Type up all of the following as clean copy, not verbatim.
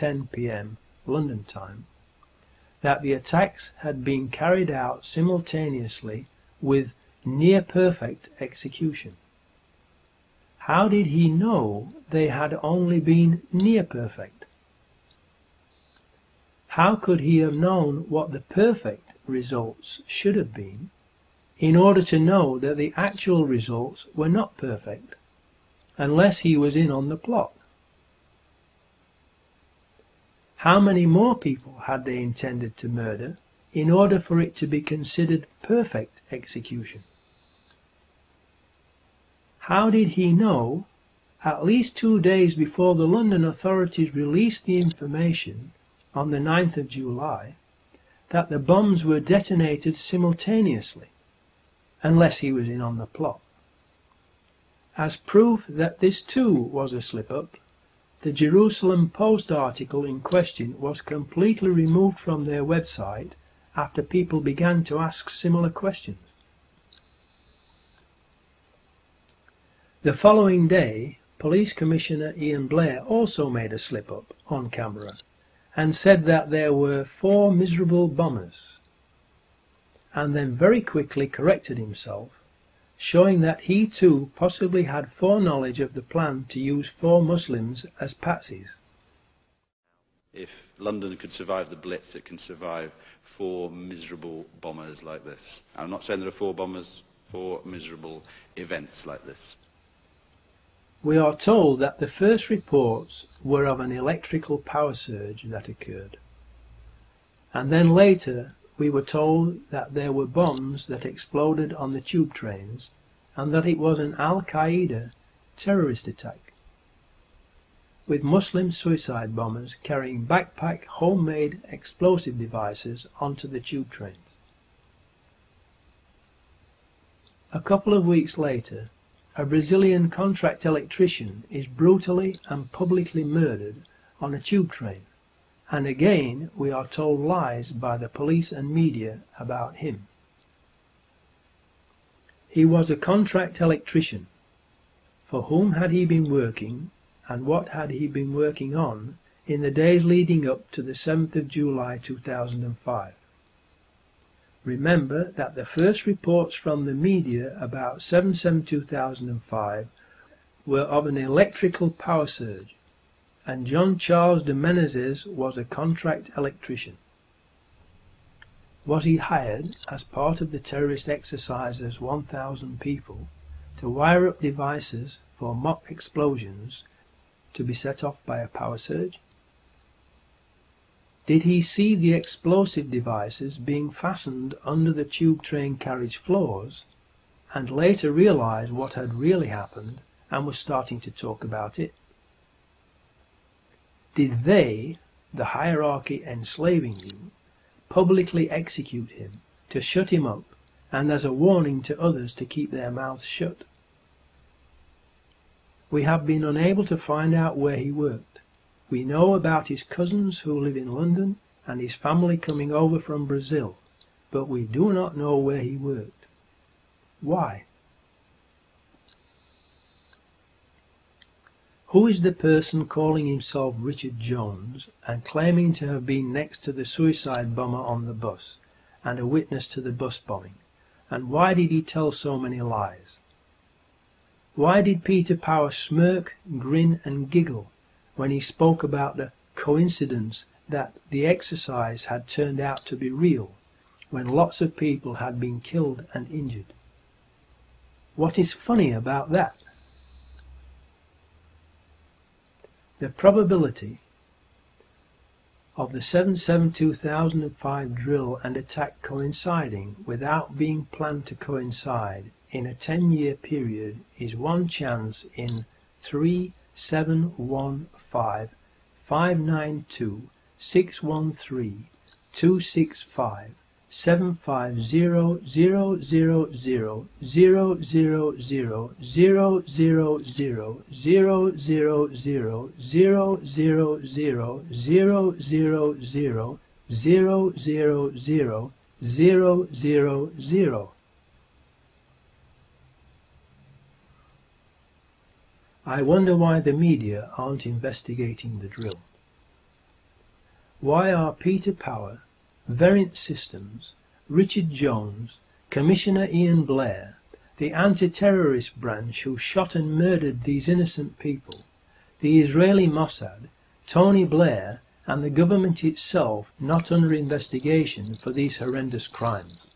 10 p.m. London time that the attacks had been carried out simultaneously with near-perfect execution. How did he know they had only been near-perfect? How could he have known what the perfect results should have been in order to know that the actual results were not perfect, unless he was in on the plot? How many more people had they intended to murder in order for it to be considered perfect execution? How did he know, at least 2 days before the London authorities released the information on the 9th of July, that the bombs were detonated simultaneously, unless he was in on the plot? As proof that this too was a slip-up, the Jerusalem Post article in question was completely removed from their website after people began to ask similar questions. The following day, Police Commissioner Ian Blair also made a slip-up on camera and said that there were 4 miserable bombers, and then very quickly corrected himself, showing that he too possibly had foreknowledge of the plan to use 4 Muslims as patsies. If London could survive the Blitz, it can survive 4 miserable bombers like this. I'm not saying there are 4 bombers, 4 miserable events like this. We are told that the first reports were of an electrical power surge that occurred, and then later we were told that there were bombs that exploded on the tube trains and that it was an Al-Qaeda terrorist attack, with Muslim suicide bombers carrying backpack homemade explosive devices onto the tube trains. A couple of weeks later, a Brazilian contract electrician is brutally and publicly murdered on a tube train, and again we are told lies by the police and media about him. He was a contract electrician. For whom had he been working, and what had he been working on in the days leading up to the 7th of July 2005? Remember that the first reports from the media about 7/7/2005 were of an electrical power surge, and John Charles de Menezes was a contract electrician. Was he hired as part of the terrorist exercise's 1,000 people to wire up devices for mock explosions to be set off by a power surge? Did he see the explosive devices being fastened under the tube train carriage floors and later realize what had really happened and was starting to talk about it? Did they, the hierarchy enslaving you, publicly execute him to shut him up and as a warning to others to keep their mouths shut? We have been unable to find out where he worked. We know about his cousins who live in London and his family coming over from Brazil, but we do not know where he worked. Why? Who is the person calling himself Richard Jones and claiming to have been next to the suicide bomber on the bus and a witness to the bus bombing? And why did he tell so many lies? Why did Peter Power smirk, grin and giggle when he spoke about the coincidence that the exercise had turned out to be real when lots of people had been killed and injured? What is funny about that? The probability of the 7/7/2005 drill and attack coinciding without being planned to coincide in a 10-year period is 1 chance in 37155992655750000000000000000000000. I wonder why the media aren't investigating the drill. Why are Peter Power, Verint Systems, Richard Jones, Commissioner Ian Blair, the anti-terrorist branch who shot and murdered these innocent people, the Israeli Mossad, Tony Blair, and the government itself not under investigation for these horrendous crimes?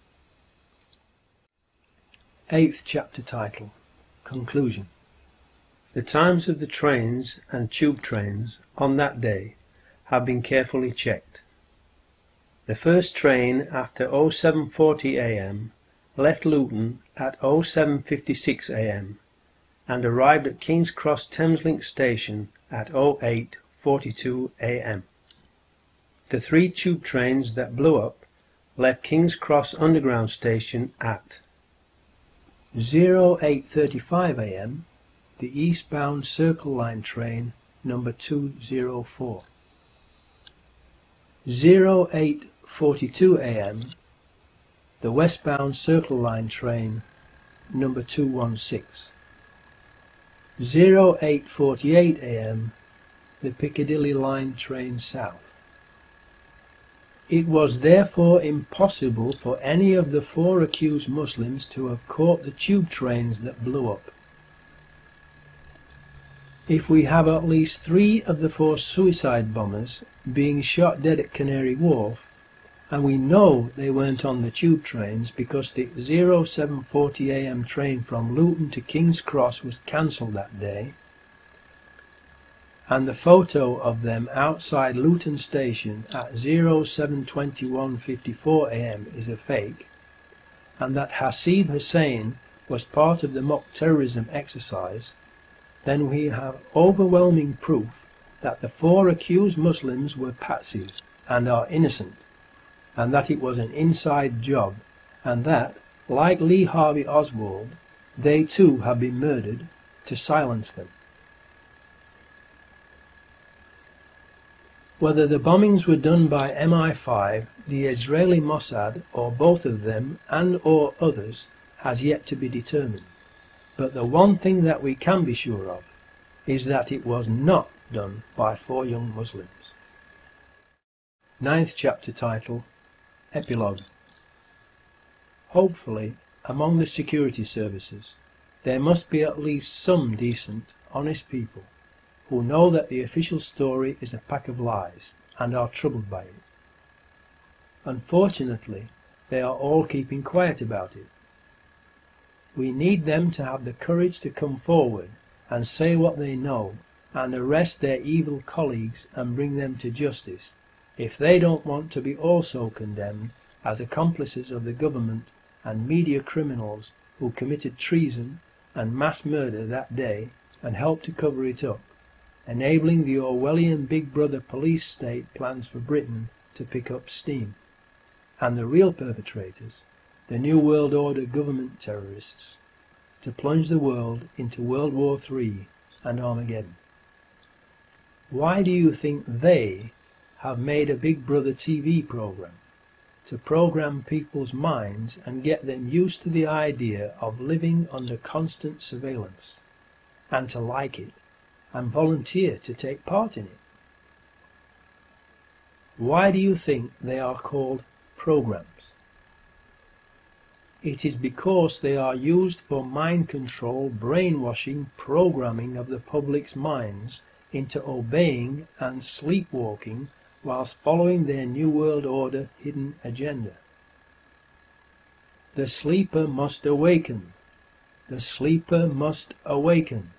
8th chapter title, Conclusion. The times of the trains and tube trains on that day have been carefully checked. The first train after 0740 am left Luton at 0756 am and arrived at King's Cross Thameslink station at 0842 am. The 3 tube trains that blew up left King's Cross Underground station at 0835 am, the eastbound Circle Line train number 204. 0842 am, the westbound Circle Line train number 216. 0848 am, the Piccadilly Line train south. It was therefore impossible for any of the 4 accused Muslims to have caught the tube trains that blew up. If we have at least 3 of the 4 suicide bombers being shot dead at Canary Wharf, and we know they weren't on the tube trains because the 0740 am train from Luton to King's Cross was cancelled that day, and the photo of them outside Luton station at 0721:54 am is a fake, and that Hasib Hussain was part of the mock terrorism exercise, then we have overwhelming proof that the 4 accused Muslims were patsies and are innocent, and that it was an inside job, and that, like Lee Harvey Oswald, they too have been murdered to silence them. Whether the bombings were done by MI5, the Israeli Mossad, or both of them and or others has yet to be determined. But the one thing that we can be sure of is that it was not done by 4 young Muslims. 9th chapter title, Epilogue. Hopefully, among the security services, there must be at least some decent, honest people who know that the official story is a pack of lies and are troubled by it. Unfortunately, they are all keeping quiet about it. We need them to have the courage to come forward and say what they know and arrest their evil colleagues and bring them to justice if they don't want to be also condemned as accomplices of the government and media criminals who committed treason and mass murder that day and helped to cover it up, enabling the Orwellian Big Brother police state plans for Britain to pick up steam, and the real perpetrators, the New World Order government terrorists, to plunge the world into World War III and Armageddon. Why do you think they have made a Big Brother TV program? To program people's minds and get them used to the idea of living under constant surveillance, and to like it, and volunteer to take part in it. Why do you think they are called programs? It is because they are used for mind control, brainwashing, programming of the public's minds into obeying and sleepwalking whilst following their New World Order hidden agenda. The sleeper must awaken. The sleeper must awaken.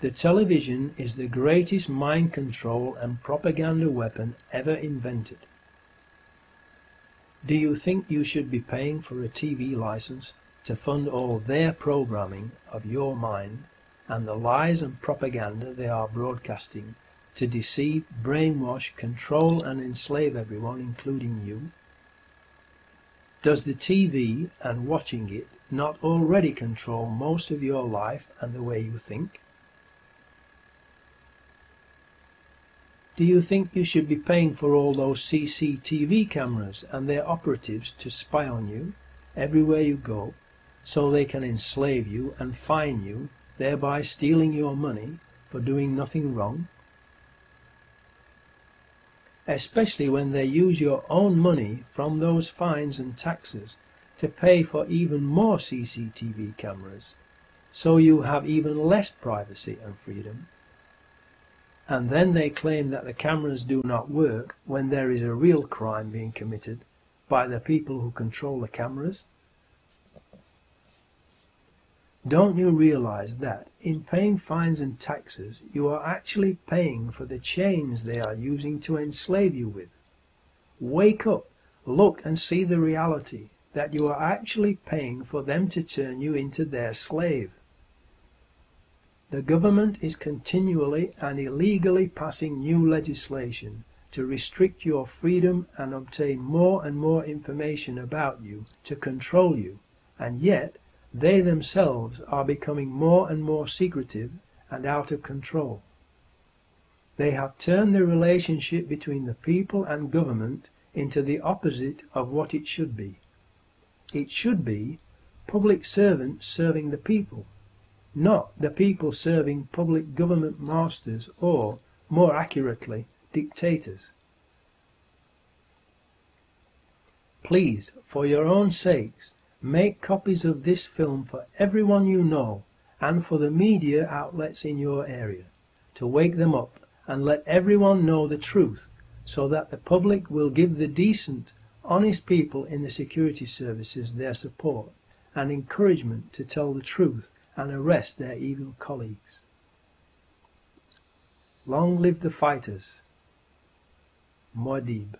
The television is the greatest mind control and propaganda weapon ever invented. Do you think you should be paying for a TV license to fund all their programming of your mind and the lies and propaganda they are broadcasting to deceive, brainwash, control and enslave everyone, including you? Does the TV and watching it not already control most of your life and the way you think? Do you think you should be paying for all those CCTV cameras and their operatives to spy on you everywhere you go, so they can enslave you and fine you, thereby stealing your money for doing nothing wrong? especially when they use your own money from those fines and taxes to pay for even more CCTV cameras, so you have even less privacy and freedom. And then they claim that the cameras do not work when there is a real crime being committed by the people who control the cameras. Don't you realize that in paying fines and taxes you are actually paying for the chains they are using to enslave you with? Wake up, look and see the reality that you are actually paying for them to turn you into their slave. The government is continually and illegally passing new legislation to restrict your freedom and obtain more and more information about you to control you, and yet they themselves are becoming more and more secretive and out of control. They have turned the relationship between the people and government into the opposite of what it should be. It should be public servants serving the people, not the people serving public government masters or, more accurately, dictators. Please, for your own sakes, make copies of this film for everyone you know and for the media outlets in your area, to wake them up and let everyone know the truth, so that the public will give the decent, honest people in the security services their support and encouragement to tell the truth and arrest their evil colleagues. Long live the fighters. Muad'Dib.